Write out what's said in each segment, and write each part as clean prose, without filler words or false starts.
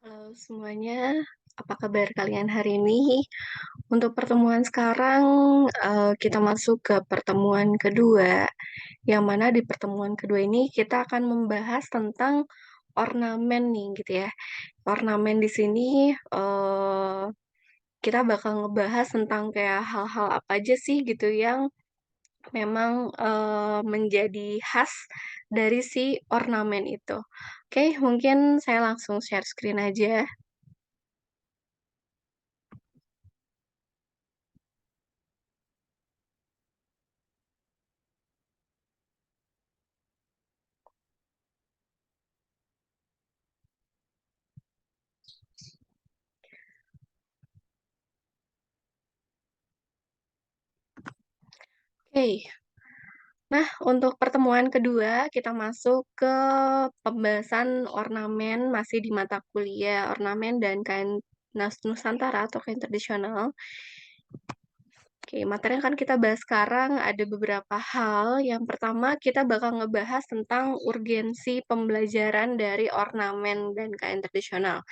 Halo semuanya, apa kabar kalian hari ini? Untuk pertemuan sekarang, kita masuk ke pertemuan kedua, yang mana di pertemuan kedua ini kita akan membahas tentang ornamen nih, gitu ya. Ornamen di sini, kita bakal ngebahas tentang kayak hal-hal apa aja sih gitu yang memang, menjadi khas dari si ornamen itu. Oke, mungkin saya langsung share screen aja. Oke. Nah, untuk pertemuan kedua, kita masuk ke pembahasan ornamen masih di mata kuliah ornamen dan kain Nusantara atau kain tradisional. Oke, materi yang akan kita bahas sekarang ada beberapa hal. Yang pertama, kita bakal ngebahas tentang urgensi pembelajaran dari ornamen dan kain tradisional.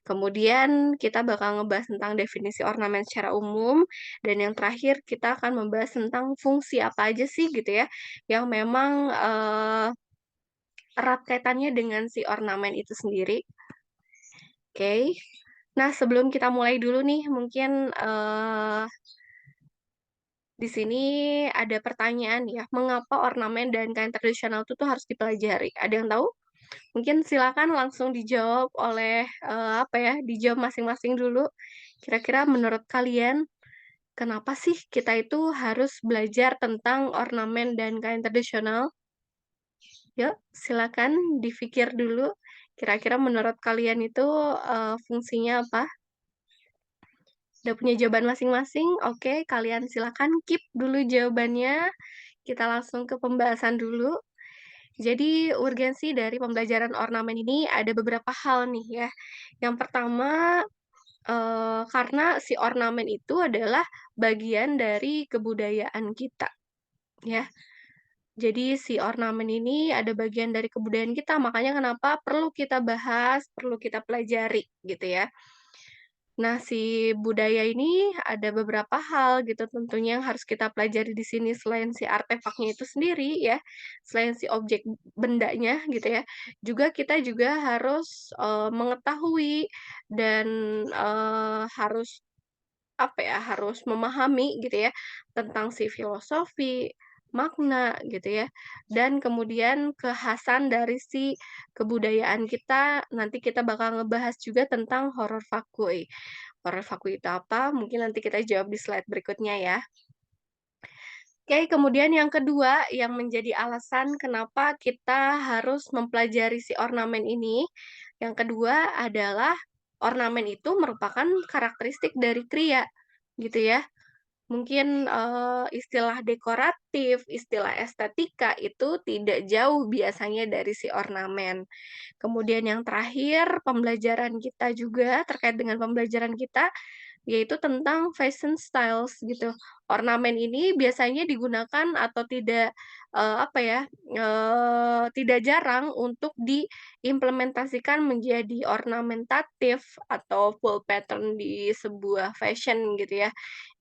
Kemudian kita bakal ngebahas tentang definisi ornamen secara umum, dan yang terakhir kita akan membahas tentang fungsi apa aja sih gitu ya, yang memang erat kaitannya dengan si ornamen itu sendiri. Oke. Nah, sebelum kita mulai dulu nih, mungkin di sini ada pertanyaan ya, mengapa ornamen dan kain tradisional itu tuh harus dipelajari? Ada yang tahu? Mungkin silakan langsung dijawab oleh, apa ya, dijawab masing-masing dulu. Kira-kira menurut kalian, kenapa sih kita itu harus belajar tentang ornamen dan kain tradisional? Yuk, silakan dipikir dulu. Kira-kira menurut kalian itu, fungsinya apa? Udah punya jawaban masing-masing? Oke, kalian silakan keep dulu jawabannya. Kita langsung ke pembahasan dulu. Jadi, urgensi dari pembelajaran ornamen ini ada beberapa hal nih ya. Yang pertama, karena si ornamen itu adalah bagian dari kebudayaan kita, ya. Jadi si ornamen ini ada bagian dari kebudayaan kita, makanya kenapa perlu kita bahas, perlu kita pelajari, gitu ya. Nah, si budaya ini ada beberapa hal gitu tentunya yang harus kita pelajari di sini selain si artefaknya itu sendiri ya, selain si objek bendanya gitu ya. Juga kita juga harus, mengetahui dan, harus apa ya, harus memahami gitu ya, tentang si filosofi, makna gitu ya, dan kemudian kekhasan dari si kebudayaan kita, nanti kita bakal ngebahas juga tentang horor fakui. Horor fakui itu apa? Mungkin nanti kita jawab di slide berikutnya ya. Oke, kemudian yang kedua yang menjadi alasan kenapa kita harus mempelajari si ornamen ini, yang kedua adalah ornamen itu merupakan karakteristik dari kriya, gitu ya. Mungkin, istilah dekoratif, istilah estetika itu tidak jauh biasanya dari si ornamen. Kemudian yang terakhir, pembelajaran kita juga terkait dengan pembelajaran kita, yaitu tentang fashion styles gitu. Ornamen ini biasanya digunakan atau tidak, apa ya, tidak jarang untuk diimplementasikan menjadi ornamentatif atau full pattern di sebuah fashion gitu ya.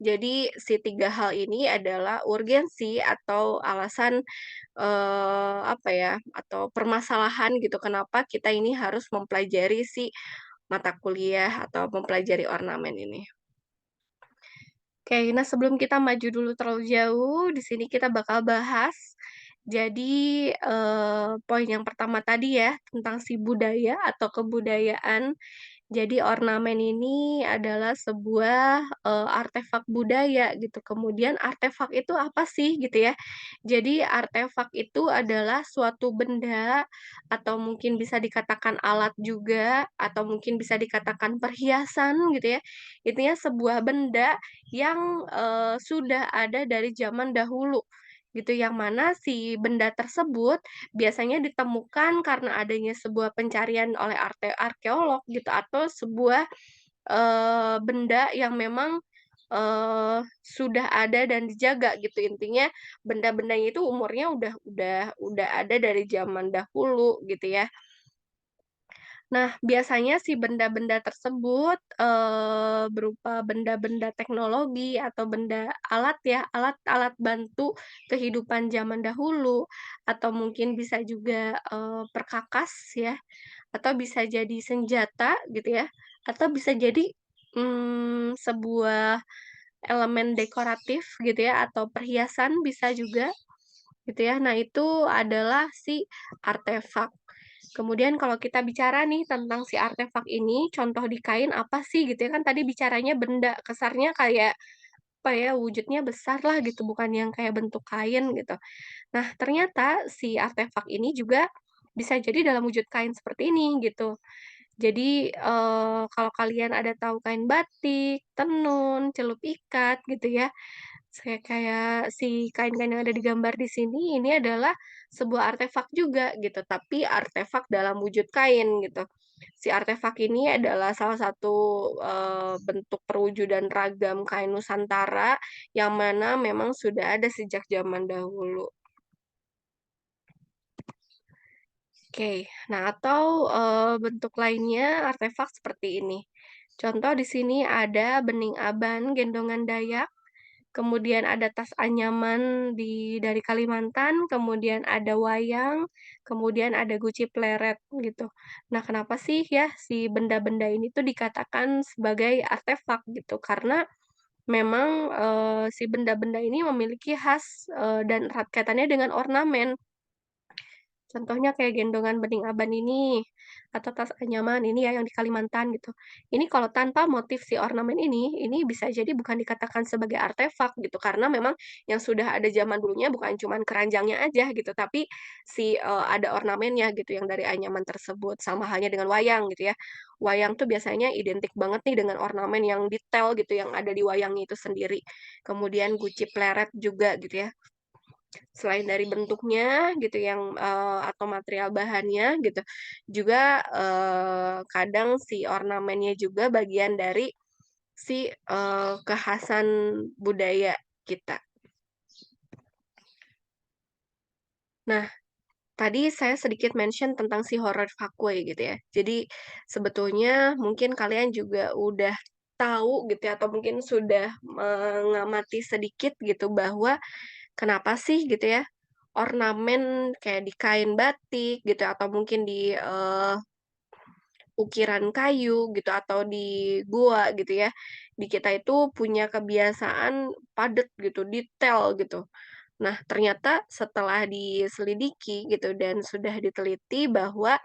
Jadi si 3 hal ini adalah urgensi atau alasan, apa ya, atau permasalahan gitu kenapa kita ini harus mempelajari si mata kuliah atau mempelajari ornamen ini. Oke, nah sebelum kita maju dulu terlalu jauh, di sini kita bakal bahas. Jadi, poin yang pertama tadi ya, tentang si budaya atau kebudayaan. Jadi ornamen ini adalah sebuah, artefak budaya gitu. Kemudian artefak itu apa sih gitu ya. Jadi artefak itu adalah suatu benda atau mungkin bisa dikatakan alat juga, atau mungkin bisa dikatakan perhiasan gitu ya. Intinya sebuah benda yang, sudah ada dari zaman dahulu gitu, yang mana si benda tersebut biasanya ditemukan karena adanya sebuah pencarian oleh arkeolog gitu, atau sebuah, benda yang memang, sudah ada dan dijaga gitu. Intinya benda-bendanya itu umurnya udah ada dari zaman dahulu gitu ya. Nah, biasanya si benda-benda tersebut, berupa benda-benda teknologi atau benda alat ya, alat-alat bantu kehidupan zaman dahulu, atau mungkin bisa juga, perkakas ya, atau bisa jadi senjata gitu ya, atau bisa jadi, sebuah elemen dekoratif gitu ya, atau perhiasan bisa juga gitu ya. Nah, itu adalah si artefak. Kemudian kalau kita bicara nih tentang si artefak ini, contoh di kain apa sih gitu ya, kan tadi bicaranya benda, kesannya kayak, apa ya, wujudnya besar lah gitu, bukan yang kayak bentuk kain gitu. Nah, ternyata si artefak ini juga bisa jadi dalam wujud kain seperti ini gitu. Jadi, kalau kalian ada tahu kain batik, tenun, celup ikat gitu ya, kayak si kain-kain yang ada di gambar di sini, ini adalah sebuah artefak juga gitu, tapi artefak dalam wujud kain gitu. Si artefak ini adalah salah satu, bentuk perwujudan ragam kain Nusantara, yang mana memang sudah ada sejak zaman dahulu. Oke, nah atau, bentuk lainnya artefak seperti ini. Contoh di sini ada bening aban gendongan Dayak, kemudian ada tas anyaman dari Kalimantan, kemudian ada wayang, kemudian ada guci pleret gitu. Nah, kenapa sih ya si benda-benda ini tuh dikatakan sebagai artefak gitu? Karena memang, si benda-benda ini memiliki khas, dan erat kaitannya dengan ornamen. Contohnya kayak gendongan bening aban ini, atau tas anyaman ini ya yang di Kalimantan gitu. Ini kalau tanpa motif si ornamen ini bisa jadi bukan dikatakan sebagai artefak gitu, karena memang yang sudah ada zaman dulunya bukan cuman keranjangnya aja gitu, tapi si, ada ornamennya gitu yang dari anyaman tersebut. Sama halnya dengan wayang gitu ya. Wayang tuh biasanya identik banget nih dengan ornamen yang detail gitu yang ada di wayangnya itu sendiri. Kemudian guci pleret juga gitu ya. Selain dari bentuknya gitu yang, atau material bahannya gitu, juga, kadang si ornamennya juga bagian dari si, kekhasan budaya kita. Nah, tadi saya sedikit mention tentang si horror fuckboy gitu ya. Jadi sebetulnya mungkin kalian juga udah tahu gitu ya, atau mungkin sudah mengamati sedikit gitu bahwa kenapa sih gitu ya, ornamen kayak di kain batik gitu atau mungkin di, ukiran kayu gitu atau di gua gitu ya, di kita itu punya kebiasaan padat gitu, detail gitu. Nah, ternyata setelah diselidiki gitu dan sudah diteliti bahwa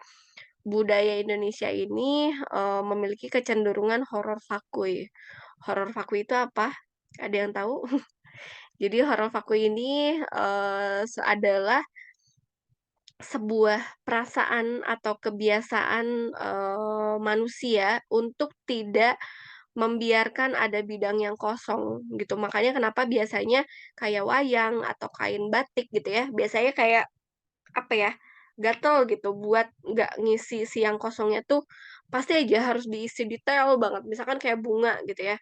budaya Indonesia ini, memiliki kecenderungan horor fakui. Horor fakui itu apa? Ada yang tahu? Jadi horor fakui ini, adalah sebuah perasaan atau kebiasaan, manusia untuk tidak membiarkan ada bidang yang kosong gitu. Makanya kenapa biasanya kayak wayang atau kain batik gitu ya, biasanya kayak apa ya, gatel gitu buat nggak ngisi si yang kosongnya tuh pasti aja harus diisi detail banget. Misalkan kayak bunga gitu ya.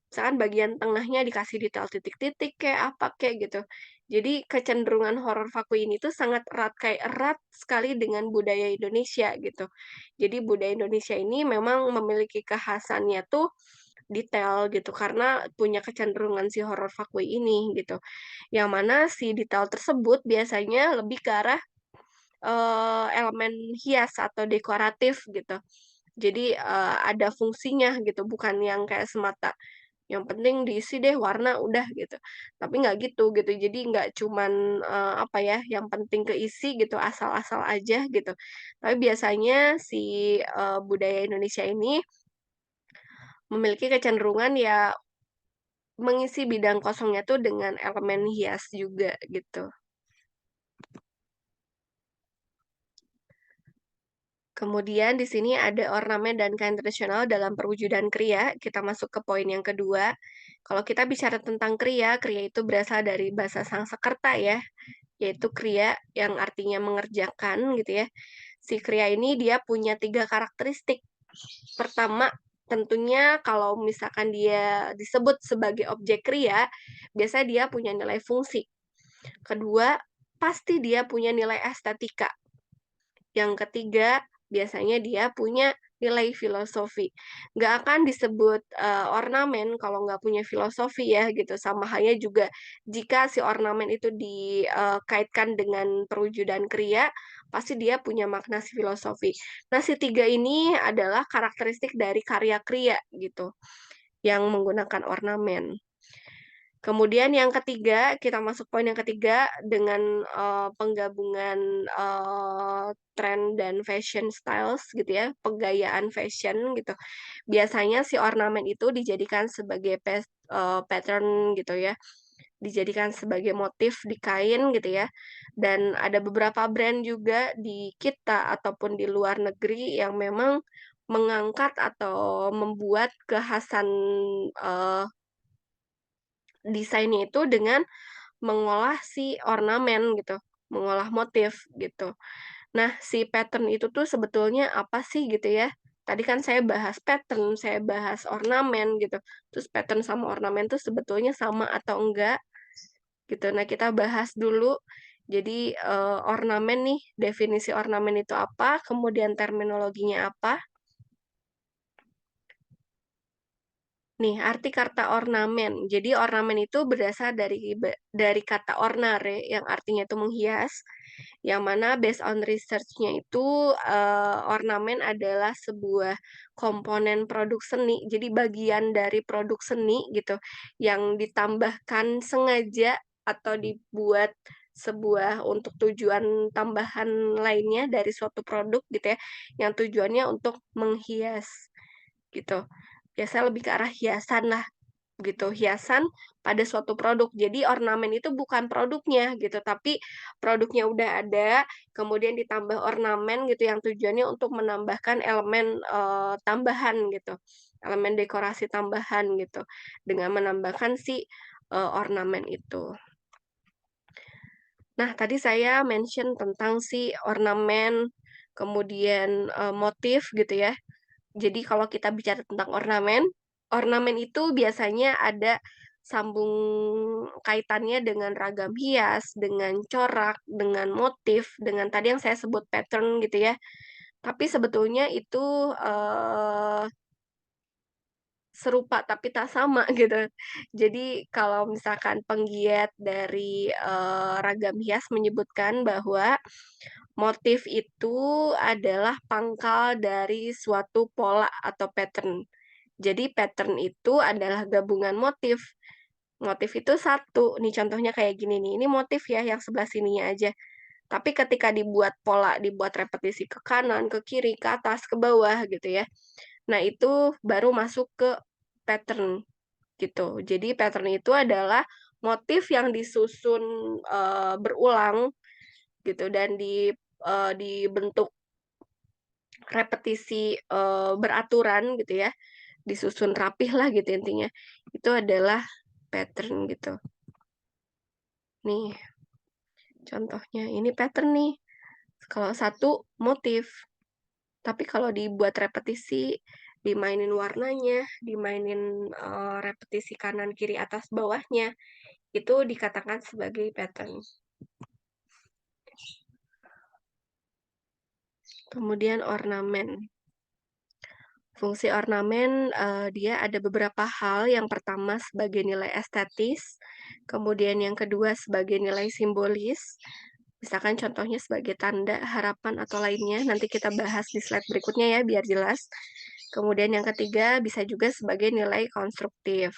Misalkan bagian tengahnya dikasih detail titik-titik kayak apa kayak gitu. Jadi kecenderungan horor Faku ini tuh sangat erat, kayak erat sekali dengan budaya Indonesia gitu. Jadi budaya Indonesia ini memang memiliki kekhasannya tuh detail gitu, karena punya kecenderungan si horor Fuckboy ini gitu. Yang mana si detail tersebut biasanya lebih ke arah, elemen hias atau dekoratif gitu. Jadi, ada fungsinya gitu, bukan yang kayak semata yang penting diisi deh warna udah gitu. Tapi nggak gitu, gitu. Jadi nggak cuman, apa ya, yang penting keisi gitu, asal-asal aja gitu. Tapi biasanya si, budaya Indonesia ini memiliki kecenderungan ya mengisi bidang kosongnya tuh dengan elemen hias juga gitu. Kemudian di sini ada ornamen dan kain tradisional dalam perwujudan kriya. Kita masuk ke poin yang kedua. Kalau kita bicara tentang kriya, kriya itu berasal dari bahasa Sangsekerta ya, yaitu kriya yang artinya mengerjakan gitu ya. Si kriya ini dia punya 3 karakteristik. Pertama, tentunya kalau misalkan dia disebut sebagai objek kriya, biasanya dia punya nilai fungsi. Kedua, pasti dia punya nilai estetika. Yang ketiga, biasanya dia punya nilai filosofi. Nggak akan disebut, ornamen kalau nggak punya filosofi ya gitu, sama halnya juga jika si ornamen itu dikaitkan dengan perwujudan kriya, pasti dia punya makna filosofi. Nah, si 3 ini adalah karakteristik dari karya kriya gitu, yang menggunakan ornamen. Kemudian yang ketiga, kita masuk poin yang ketiga dengan, penggabungan, tren dan fashion styles gitu ya, penggayaan fashion gitu. Biasanya si ornamen itu dijadikan sebagai pattern gitu ya, dijadikan sebagai motif di kain gitu ya, dan ada beberapa brand juga di kita ataupun di luar negeri yang memang mengangkat atau membuat kekhasan, eee, desainnya itu dengan mengolah si ornamen gitu, mengolah motif gitu. Nah, si pattern itu tuh sebetulnya apa sih gitu ya. Tadi kan saya bahas pattern, saya bahas ornamen gitu. Terus pattern sama ornamen tuh sebetulnya sama atau enggak gitu. Nah, kita bahas dulu. Jadi, ornamen nih, definisi ornamen itu apa, kemudian terminologinya apa. Nih, arti kata ornamen. Jadi ornamen itu berasal dari kata ornare yang artinya itu menghias, yang mana based on research-nya itu, ornamen adalah sebuah komponen produk seni, jadi bagian dari produk seni gitu, yang ditambahkan sengaja atau dibuat sebuah untuk tujuan tambahan lainnya dari suatu produk gitu ya, yang tujuannya untuk menghias, gitu. Biasanya lebih ke arah hiasan lah, gitu, hiasan pada suatu produk. Jadi ornamen itu bukan produknya gitu, tapi produknya udah ada, kemudian ditambah ornamen gitu yang tujuannya untuk menambahkan elemen, tambahan gitu, elemen dekorasi tambahan gitu, dengan menambahkan si, ornamen itu. Nah, tadi saya mention tentang si ornamen, kemudian, motif gitu ya. Jadi kalau kita bicara tentang ornamen, ornamen itu biasanya ada sambung kaitannya dengan ragam hias, dengan corak, dengan motif, dengan tadi yang saya sebut pattern gitu ya. Tapi sebetulnya itu, serupa tapi tak sama gitu. Jadi kalau misalkan penggiat dari, ragam hias menyebutkan bahwa motif itu adalah pangkal dari suatu pola atau pattern. Jadi pattern itu adalah gabungan motif. Motif itu satu, nih contohnya kayak gini nih, ini motif ya yang sebelah sininya aja. Tapi ketika dibuat pola, dibuat repetisi ke kanan, ke kiri, ke atas, ke bawah gitu ya. Nah itu baru masuk ke pattern gitu. Jadi pattern itu adalah motif yang disusun, berulang gitu dan dibentuk repetisi, beraturan gitu ya. Disusun rapih lah gitu intinya. Itu adalah pattern gitu. Nih contohnya, ini pattern nih. Kalau satu motif, tapi kalau dibuat repetisi, dimainin warnanya, dimainin, repetisi kanan, kiri, atas, bawahnya, itu dikatakan sebagai pattern. Kemudian ornamen. Fungsi ornamen, dia ada beberapa hal, yang pertama sebagai nilai estetis, kemudian yang kedua sebagai nilai simbolis, misalkan contohnya sebagai tanda, harapan, atau lainnya, nanti kita bahas di slide berikutnya ya biar jelas. Kemudian yang ketiga bisa juga sebagai nilai konstruktif.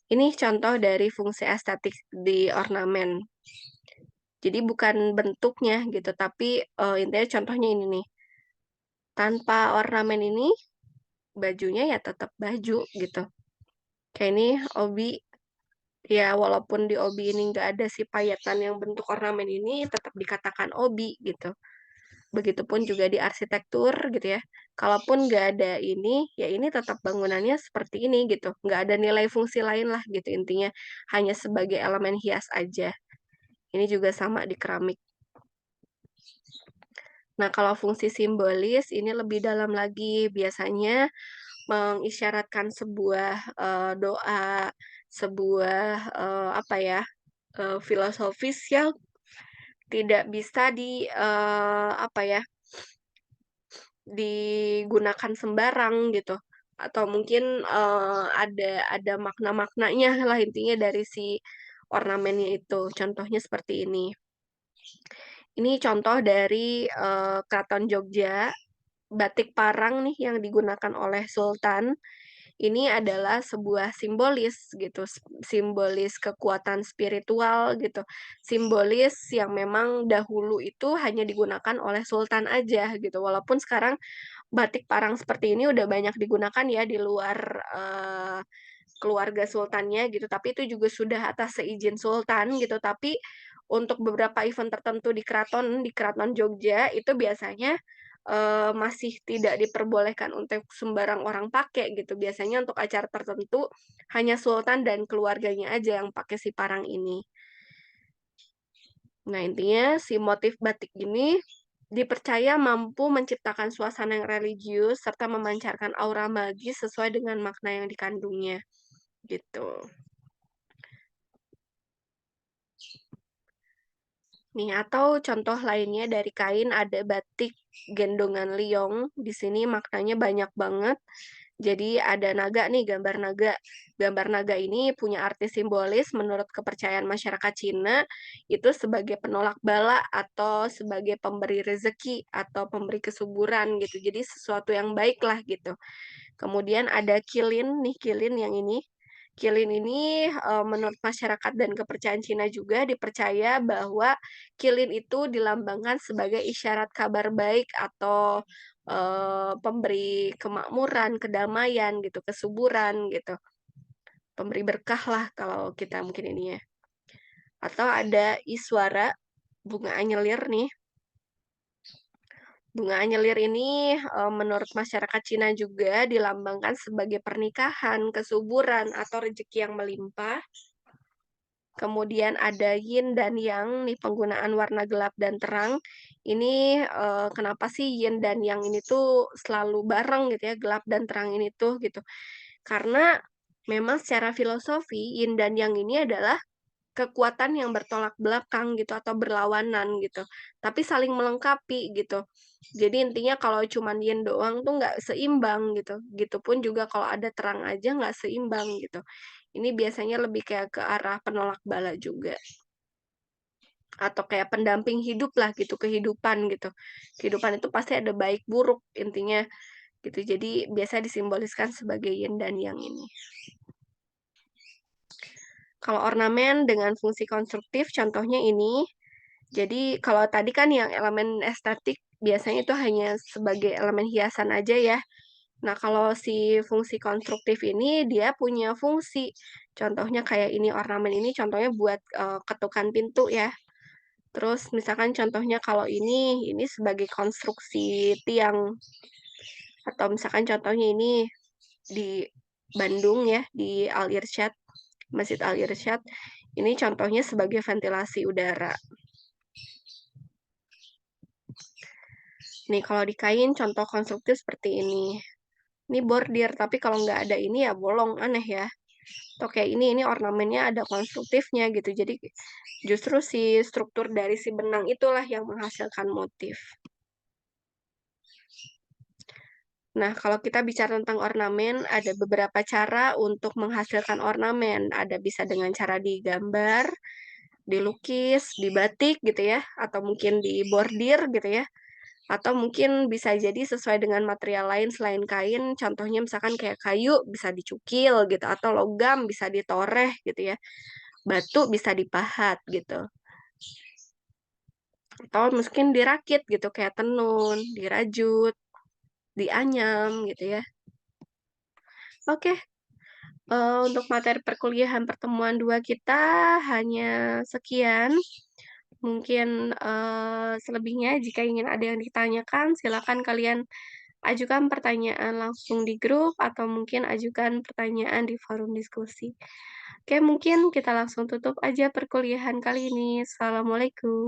Ini contoh dari fungsi estetik di ornamen. Jadi bukan bentuknya gitu, tapi, intinya contohnya ini nih, tanpa ornamen ini bajunya ya tetap baju gitu. Kayak ini obi, ya walaupun di obi ini nggak ada si payetan yang bentuk ornamen ini, tetap dikatakan obi gitu. Begitupun juga di arsitektur gitu ya. Kalaupun nggak ada ini, ya ini tetap bangunannya seperti ini gitu. Nggak ada nilai fungsi lain lah gitu intinya. Hanya sebagai elemen hias aja. Ini juga sama di keramik. Nah, kalau fungsi simbolis ini lebih dalam lagi. Biasanya mengisyaratkan sebuah, doa, sebuah, apa ya, filosofis yang tidak bisa apa ya, digunakan sembarang gitu, atau mungkin, ada makna-maknanya lah intinya dari si ornamennya itu, contohnya seperti ini. Ini contoh dari, Keraton Jogja, batik parang nih yang digunakan oleh Sultan, ini adalah sebuah simbolis gitu, simbolis kekuatan spiritual gitu, simbolis yang memang dahulu itu hanya digunakan oleh sultan aja gitu, walaupun sekarang batik parang seperti ini udah banyak digunakan ya di luar, keluarga sultannya gitu, tapi itu juga sudah atas seizin sultan gitu. Tapi untuk beberapa event tertentu di Keraton Jogja itu biasanya, masih tidak diperbolehkan untuk sembarang orang pakai gitu. Biasanya untuk acara tertentu hanya sultan dan keluarganya aja yang pakai si parang ini. Nah, intinya si motif batik ini dipercaya mampu menciptakan suasana yang religius serta memancarkan aura magis sesuai dengan makna yang dikandungnya, gitu. Nih, atau contoh lainnya dari kain ada batik gendongan liong, di sini maknanya banyak banget. Jadi ada naga nih, gambar naga. Gambar naga ini punya arti simbolis menurut kepercayaan masyarakat Cina, itu sebagai penolak bala atau sebagai pemberi rezeki atau pemberi kesuburan gitu. Jadi sesuatu yang baik lah gitu. Kemudian ada kilin nih, kilin yang ini. Kilin ini, menurut masyarakat dan kepercayaan Cina juga dipercaya bahwa kilin itu dilambangkan sebagai isyarat kabar baik atau, pemberi kemakmuran, kedamaian gitu, kesuburan gitu, pemberi berkah lah kalau kita mungkin ini ya. Atau ada iswara, bunga anyelir nih. Bunga anyelir ini, menurut masyarakat Cina juga dilambangkan sebagai pernikahan, kesuburan, atau rezeki yang melimpah. Kemudian ada yin dan yang nih, penggunaan warna gelap dan terang. Ini, kenapa sih yin dan yang ini tuh selalu bareng gitu ya, gelap dan terang ini tuh gitu. Karena memang secara filosofi yin dan yang ini adalah kekuatan yang bertolak belakang gitu atau berlawanan gitu, tapi saling melengkapi gitu. Jadi intinya kalau cuman yin doang tuh nggak seimbang gitu, gitu pun juga kalau ada terang aja nggak seimbang gitu. Ini biasanya lebih kayak ke arah penolak bala juga, atau kayak pendamping hidup lah gitu, kehidupan gitu. Kehidupan itu pasti ada baik buruk intinya gitu, jadi biasa disimboliskan sebagai yin dan yang ini. Kalau ornamen dengan fungsi konstruktif contohnya ini. Jadi kalau tadi kan yang elemen estetik biasanya itu hanya sebagai elemen hiasan aja ya. Nah, kalau si fungsi konstruktif ini dia punya fungsi. Contohnya kayak ini ornamen ini contohnya buat, ketukan pintu ya. Terus misalkan contohnya kalau ini sebagai konstruksi tiang, atau misalkan contohnya ini di Bandung ya, di Al Irsyad, Masjid Al Irsyad, ini contohnya sebagai ventilasi udara. Nih, kalau di kain contoh konstruktif seperti ini. Ini bordir, tapi kalau nggak ada ini ya bolong, aneh ya. Atau kayak ini ornamennya ada konstruktifnya gitu. Jadi justru si struktur dari si benang itulah yang menghasilkan motif. Nah, kalau kita bicara tentang ornamen, ada beberapa cara untuk menghasilkan ornamen. Ada bisa dengan cara digambar, dilukis, dibatik gitu ya, atau mungkin dibordir gitu ya. Atau mungkin bisa jadi sesuai dengan material lain selain kain, contohnya misalkan kayak kayu bisa dicukil gitu, atau logam bisa ditoreh gitu ya, batu bisa dipahat gitu, atau mungkin dirakit gitu kayak tenun, dirajut, dianyam gitu ya. Oke, untuk materi perkuliahan pertemuan 2 kita hanya sekian. Mungkin, selebihnya jika ingin ada yang ditanyakan silakan kalian ajukan pertanyaan langsung di grup atau mungkin ajukan pertanyaan di forum diskusi. Oke, mungkin kita langsung tutup aja perkuliahan kali ini. Assalamualaikum.